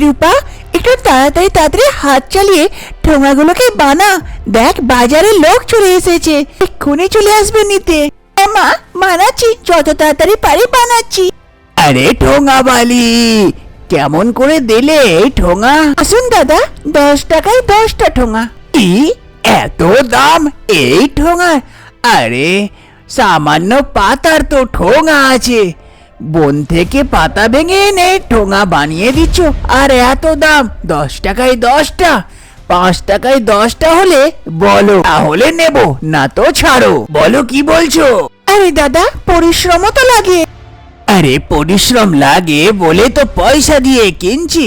রূপা, একটু তাড়াতাড়ি তাড়াতাড়ি হাত চালিয়ে ঠোঙাগুলোকে বানা। দেখ বাজারে লোক চলে এসেছে, এক্ষুনি চলে আসবে নিতে। মা, বানাচ্ছি, যত তাড়াতাড়ি পারি বানাচ্ছি। আরে ঠোঙা বালি, কেমন করে দিলে এই ঠোঙা? আসুন দাদা, 10 টাকায় 10টা ঠোঙা। কি এত দাম এই ঠোঙা? আরে সামান্য পাতার তো ঠোঙা আছে, বন থেকে পাতা ভেঙে এনে ঠোঙা বানিয়ে দিচ্ছ, আর এত দাম? 10 টাকায় 10টা, 5 টাকায় 10টা হলে বলো, তাহলে নেব, না তো ছাড়ো। বলো কি বলছো? আরে দাদা, পরিশ্রমও তো লাগে। আরে পরিশ্রম লাগে বলে তো পয়সা দিয়ে কিনছি,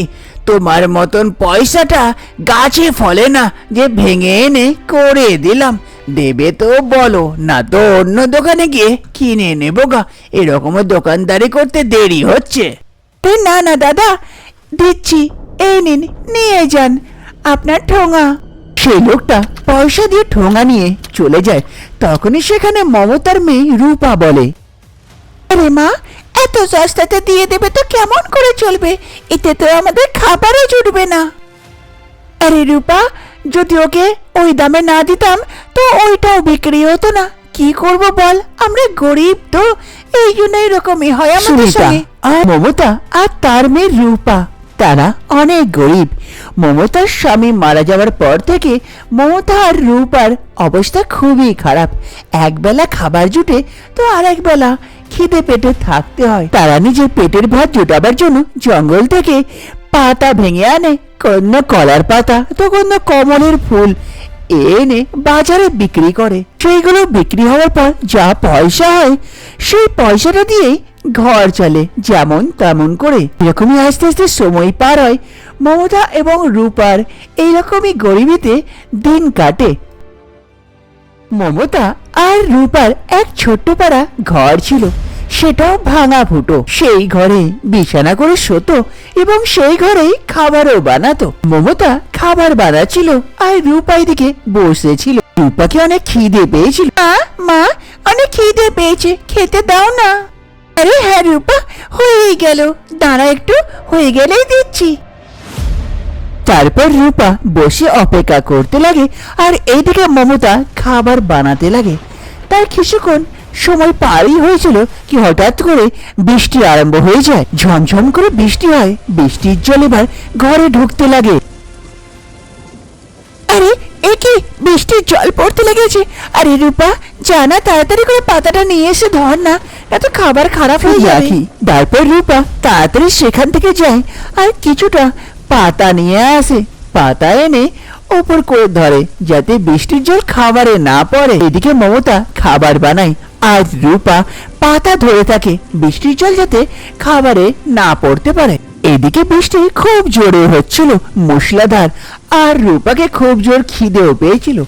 তোমার মতন পয়সাটা গাছে ফলে না যে ভেঙে এনে করে দিলাম। দেবে তো বলো, না তো অন্য দোকানে গিয়ে কিনে নেবো গা, এরকম দোকানদারি করতে দেরি হচ্ছে। না না দাদা, দিচ্ছি, এই নিন, নিয়ে যান আপনার ঠোঙা। সেই লোকটা পয়সা দিয়ে ঠোঙা নিয়ে চলে যায়। তখনই সেখানে মমতার মেয়ে রূপা বলে, আরে মা, এত সস্তাতে দিয়ে দেবে তো কেমন করে চলবে? এতে তো আমাদের খাবারও জুটবে না। আরে রূপা, যদি ওকে ওই দামে না দিতাম তো ওইটাও বিক্রি হতো না। কি করব বল, আমরা গরিব তো, এই জন্য এরকমই হয় আমাদের সুমিতা সঙ্গে। আর মমতা আর তার মেয়ে রূপা তারা অনেক গরিব। মমতার স্বামী মারা যাওয়ার পর থেকে মমতা আর রূপার অবস্থা খুবই খারাপ। একবেলা খাবার জুটে তো আর একবেলা খিদে পেটে থাকতে হয়। তারা নিজের পেটের ভাত জোটাবার জন্য জঙ্গল থেকে পাতা ভেঙে আনে, কোনো কলার পাতা তো কোনো কমলের ফুল এনে বাজারে বিক্রি করে। সেইগুলো বিক্রি হওয়ার পর যা পয়সা হয় সেই পয়সাটা দিয়েই ঘর চলে যেমন তেমন করে। এরকমই আস্তে আস্তে সময় পার হয়। মমতা এবং রূপার এইরকমই গরিবিতে দিন কাটে। মমতা আর রূপার এক ছোট্ট পাড়া ঘর ছিল, সেটাও ভাঙা ফুটো। সেই ঘরে বিছানা করে শোতো এবং সেই ঘরেই খাবারও বানাতো। মমতা খাবার বানাচ্ছিল আর রূপা এদিকে বসেছিল। রূপাকে অনেক খিদে পেয়েছিল। মা, অনেক খিদে পেয়েছে, খেতে দাও না। আরে হ্যাঁ রূপা, হয়েই গেল, দাঁড়া একটু, হয়ে গেলেই দিচ্ছি। তারপর রূপা বসে অপেক্ষা করতে লাগে আর এইদিকে মমতা খাবার বানাতে লাগে। তার কিছুক্ষণ সময় পারই হয়েছিল কি হঠাৎ করে বৃষ্টি আরম্ভ হয়ে যায়। ঝমঝম করে বৃষ্টি হয়, বৃষ্টির জল এবার ঘরে ঢুকতে লাগে। আরে এ কি, বৃষ্টির জল পড়তে লেগেছে? আরে রূপা, জানা তাড়াতাড়ি করে পাতাটা নিয়ে এসে ধর না, এত খাবার খারাপ হয়ে যাবে। তারপর রূপা তাড়াতাড়ি সেখান থেকে যায় আর কিছুটা পাতা নিয়ে আসে। পাতা এনে ওপর করে ধরে যাতে বৃষ্টির জল খাবারে না পড়ে। এদিকে মমতা খাবার বানায় আর রূপা পাতা ধরে থাকে বৃষ্টির জল যাতে খাবারে না পড়তে পারে। এদিকে বৃষ্টি খুব জোরে হচ্ছিল, মুষলধার, আর রূপাকে খুব জোর খিদেও পেয়েছিল।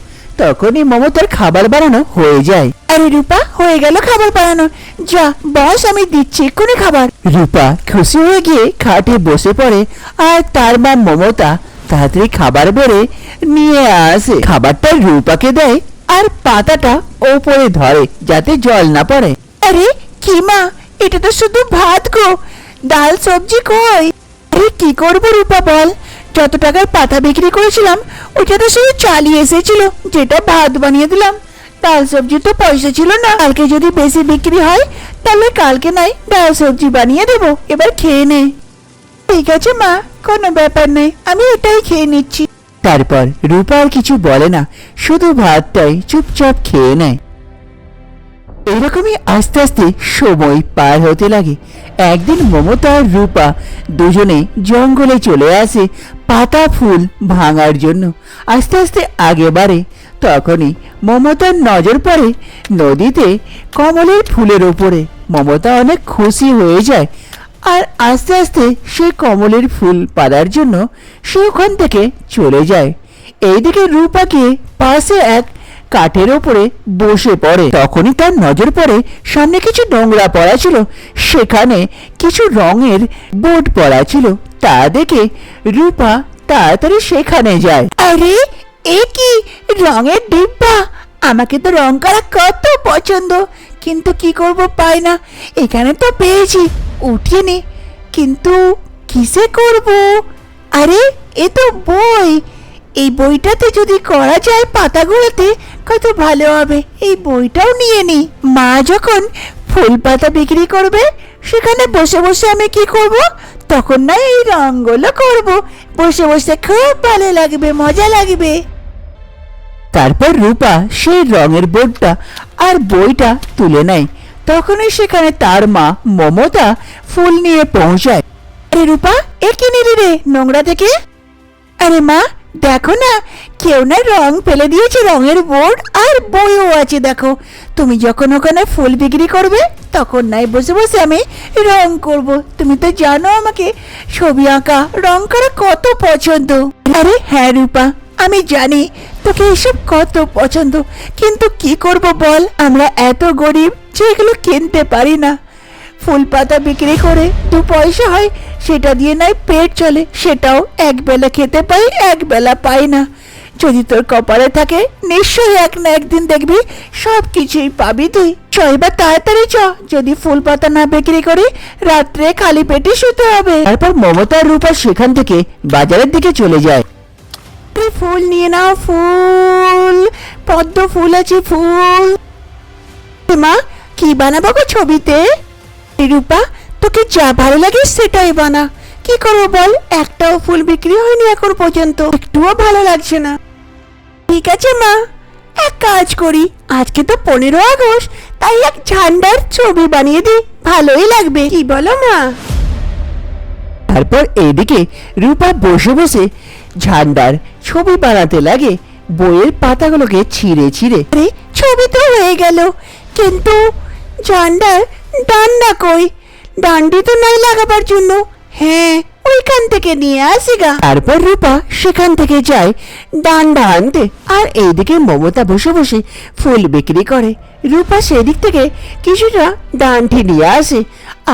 তখনই মমতার খাবার বানানো হয়ে যায়। আরে রূপা, হয়ে গেল খাবার বানানো, যা বস, আমি দিচ্ছি এক্ষুনি খাবার। রূপা খুশি হয়ে গিয়ে খাটে বসে পড়ে আর তার মা মমতা তাড়াতাড়ি খাবার বেড়ে নিয়ে আসে। খাবারটা রূপাকে দেয় আর পাতাটা ওপরে ধরে যাতে জল না পড়ে। আরে কি মা, এটা তো শুধু ভাত গো, ডাল সবজি কই? আরে কি করবো রূপা বল, যত টাকার পাতা বিক্রি করেছিলাম ওইটা তো শুধু চালিয়ে এসেছিল, যেটা ভাত বানিয়ে দিলাম। ডাল সবজি তো পয়সা ছিল না, কালকে যদি বেশি বিক্রি হয় তাহলে কালকে নাই ডাল সবজি বানিয়ে দেবো, এবার খেয়ে নে। ঠিক আছে মা, কোনো ব্যাপার নেই, আমি এটাই খেয়ে নিচ্ছি। তারপর রূপা আর কিছু বলে না, শুধু ভাতটাই চুপচাপ খেয়ে নেয়। এইরকমই আস্তে আস্তে সময় পার হতে লাগে। একদিন মমতা আর রূপা দুজনে জঙ্গলে চলে আসে পাতা ফুল ভাঙার জন্য। আস্তে আস্তে আগে বাড়ে, তখনই মমতার নজর পড়ে নদীতে কমলের ফুলের ওপরে। মমতা অনেক খুশি হয়ে যায় আর আস্তে আস্তে সে কমলের ফুল পাড়ার জন্য সে ওখান থেকে চলে যায়। এইদিকে রূপাকে পাশে এক কাঠের ওপরে বসে পড়ে। তখনই তার নজর পড়ে সামনে কিছু নোংরা পড়া ছিল, সেখানে কিছু রঙের বোর্ড পড়া ছিল। তা দেখে রূপা তাড়াতাড়ি সেখানে যায়। আরে এ কি, রঙের ডিব্বা! আমাকে তো রং করা কত পছন্দ, কিন্তু কি করব, পাই না। এখানে তো পেয়েছি, উঠিনি, কিন্তু কিসে করব? আরে এ তো বই, এই বইটাতে যদি করা যায় পাতাগুলোতে কত ভালো হবে। এই বইটাও নিয়ে নি। মা যখন ফুল পাতা বিক্রি করবে সেখানে বসে বসে আমি কি করব, তখন না এই রঙগুলো করব। বসে বসে খুব ভালো লাগবে, মজা লাগবে। তারপর রূপা সেই রঙের বোর্ডটা আর বইটা তুলে নেয়। তখনই সেখানে তার মা মমতা ফুল নিয়ে পৌঁছায়। আরে রূপা, এ কি নিলি রে নোংরা থেকে? আরে মা দেখো না, কেউ না রং ফেলে দিয়েছে, রঙের বোর্ড আর বইও আছে। দেখো, তুমি যখন ওখানে ফুল বিক্রি করবে তখন নাই বসে বসে আমি রং করব। তুমি তো জানো আমাকে ছবি আঁকা, রং করা কত পছন্দ। আরে হ্যাঁ রূপা, আমি জানি তোকে এসব কত পছন্দ, কিন্তু কি করব বল, আমরা এত গরিব যে এগুলো কিনতে পারি না। ফুল পাতা বিক্রি করে 2 পয়সা হয়, সেটা দিয়ে নাই পেট চলে, সেটাও একবেলা খেতে পাই, একবেলা পাই না। যদি তোর কপালে থাকে নিশ্চয়ই এক না একদিন দেখবি সব কিছুই পাবি তুই। চ এবার তাড়াতাড়ি চ, যদি ফুল পাতা না বিক্রি করি রাত্রে খালি পেটে শুতে হবে। তারপর মমতা আর রূপা সেখান থেকে বাজারের দিকে চলে যায়। ফুল নিয়ে নাও, ফুল, পদ্ম ফুল আছে, ফুল। মা কি বানাবো গো ছবিতে? রূপা তোকে যা ভালো লাগে সেটাই বানা। কি করবো বল, একটাও ফুল বিক্রি হয়নি এখন পর্যন্ত, একটুও ভালো লাগছে না। ঠিক আছে মা, এক কাজ করি, আজকে তো 15 আগস্ট, তাই এক ঝান্ডার ছবি বানিয়ে দিই, ভালোই লাগবে। কি বলো মা? তারপর এইদিকে রূপা বসে বসে ঝান্ডার ছবি বানাতে লাগে, বইয়ের পাতাগুলোকে ছিঁড়ে ছিঁড়ে। আরে ছবি তো হয়ে গেল, কিন্তু ঝান্ডার ডান্ডা কই? ডান্ডি তো নাই লাগাবার জন্য। হ্যাঁ, ওইখান থেকে নিয়ে আসি গা। তারপর রূপা সেখান থেকে যায় ডান্ডা আনতে, আর এইদিকে মমতা বসে বসে ফুল বিক্রি করে। রূপা সেদিক থেকে কিছুটা ডান্ডি নিয়ে আসে,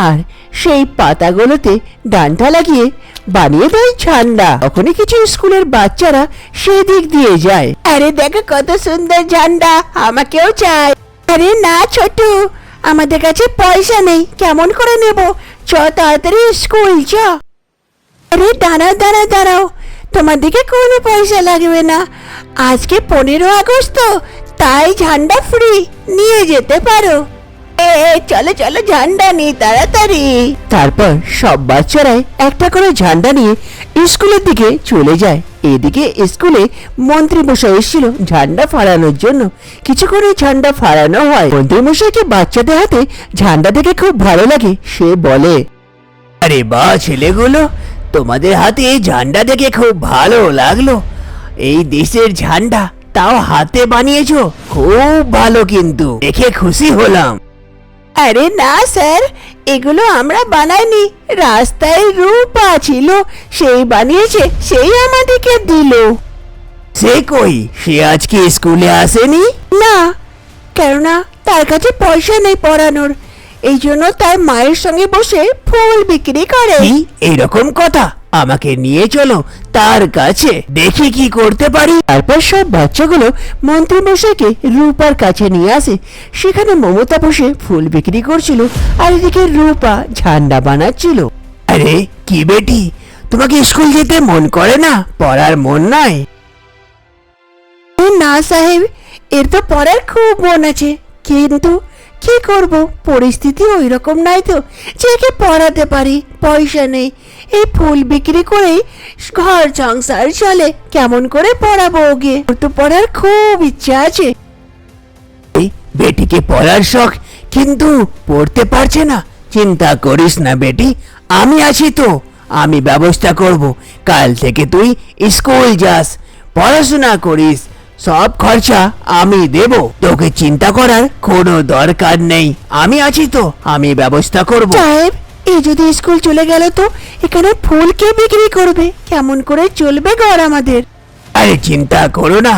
আর সেই পাতাগুলোতে ডান্ডা লাগিয়ে বানিয়ে দেয় ঝান্ডা। তখনই কিছু স্কুলের বাচ্চারা সেই দিক দিয়ে যায়। আরে দেখো কত সুন্দর ঝান্ডা, আমাকেও চাই। আরে না ছোটু, আমাদের কাছে পয়সা নেই, কেমন করে নেব? চ তাড়াতাড়ি স্কুল চ। আরে দাঁড়াও দাঁড়াও দাঁড়াও, তোমার দিকে কোনো পয়সা লাগবে না, আজকে 15 আগস্ট তো, তাই ঝান্ডা ফ্রি, নিয়ে যেতে পারো। চলো চলো ঝান্ডা নিই তাড়াতাড়ি। তারপর সব বাচ্চারাই একটা করে ঝান্ডা নিয়ে স্কুলের দিকে চলে যায়। এদিকে স্কুলে মন্ত্রী মশাই এসেছিল ঝান্ডা ফাড়ানোর জন্য। কিছু করে ঝান্ডা ফাড়ানো হয়। মন্ত্রী মশাইকে বাচ্চাদের হাতে ঝান্ডা দেখে খুব ভালো লাগে। সে বলে, আরে বাহ ছেলেগুলো, তোমাদের হাতে ঝান্ডা দেখে খুব ভালো লাগলো। এই দেশের ঝান্ডা, তাও হাতে বানিয়েছো, খুব ভালো, কিন্তু দেখে খুশি হলাম। আরে না স্যার, এগুলো আমরা বানাইনি, রাস্তায় রূপা ছিল, সেই বানিয়েছে, সেই আমাদেরকে দিল। সে কই, সে আজকে স্কুলে আসেনি? না, কেননা তার কাছে পয়সা নেই পড়ানোর, এই জন্য তার মায়ের সঙ্গে বসে ফুল বিক্রি করে। কি এইরকম কথা? আমাকে নিয়ে চলো তার কাছে, দেখি কি করতে পারি। তারপর সব বাচ্চাগুলো মন্ত্রী মশাইকে রূপার কাছে নিয়ে আসে। সেখানে মমতা বসে ফুল বিক্রি করছিল, আর এদিকে রূপা ঝান্ডা বানাচ্ছিল। আরে কি বেটি, তোমাকে স্কুল যেতে মন করে না? পড়ার মন নাই? না সাহেব, এর তো পড়ার খুব মন আছে, কিন্তু কি করব, পরিস্থিতি ওই রকম নাই তো যে একে পড়াতে পারি, পয়সা নেই। এই ফুল বিক্রি করেই ঘর সংসার চলে, কেমন করে পড়াবো ওকে? ওর তো পড়ার খুব ইচ্ছা আছে। এই বেটিকে পড়ার শখ, কিন্তু পড়তে পারছে না। চিন্তা করিস না বেটি, আমি আছি তো, আমি ব্যবস্থা করব। কাল থেকে তুই স্কুল যাস, পড়াশোনা করিস, সব খরচা আমি দেব, তোকে চিন্তা করার কোনো দরকার নেই। আমি আছি তো, আমি ব্যবস্থা করব। সাহেব, এই যদি স্কুল চলে গেল তো এখানে ফুল কে বিক্রি করবে? কেমন করে চলবে ঘর আমাদের? আরে চিন্তা করো না,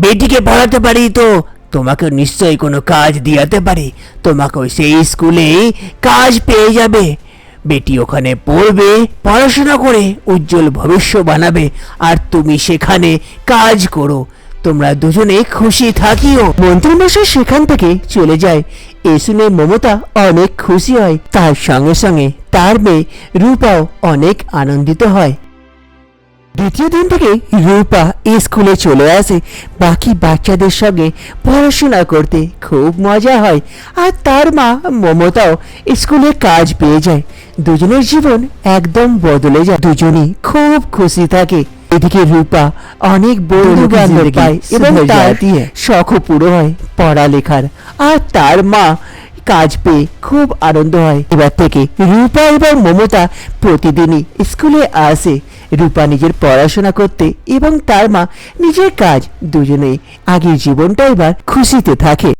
বেটিকে পড়াতে পারি তো তোমাকে নিশ্চয়ই কোনো কাজ দিয়াতে পারি। তোমাকে সেই স্কুলেই কাজ পেয়ে যাবে। বেটি ওখানে পড়বে, পড়াশোনা করে উজ্জ্বল ভবিষ্যৎ বানাবে, আর তুমি সেখানে কাজ করো। তোমরা দুজনে খুশি থাকিও। মন্ত্রীমশাই সেখান থেকে চলে যায়। এ শুনে মমতা অনেক খুশি হয়, তার সঙ্গে সঙ্গে তার মেয়ে রূপাও অনেক আনন্দিত হয়। দ্বিতীয় দিন থেকে রূপা স্কুলে চলে আসে বাকি বাচ্চাদের সঙ্গে পড়াশোনা করতে। খুব মজা হয়। আর তার মা মমতাও স্কুলে কাজ পেয়ে যায়। দুজনের জীবন একদম বদলে যায়। দুজনেই খুব খুশি থাকে। এদিকে রূপা অনেক বন্ধু বান্ধব পায় এবং তার শখও পুরো হয় পড়ালেখার। আর তার মা কাজ পেয়ে খুব আনন্দ হয়। এবার থেকে রূপা এবং মমতা প্রতিদিনই স্কুলে আসে। রূপা নিজের পড়াশোনা করতে এবং তার মা নিজের কাজ, দুজনেই আগের জীবনটা এবার খুশিতে থাকে।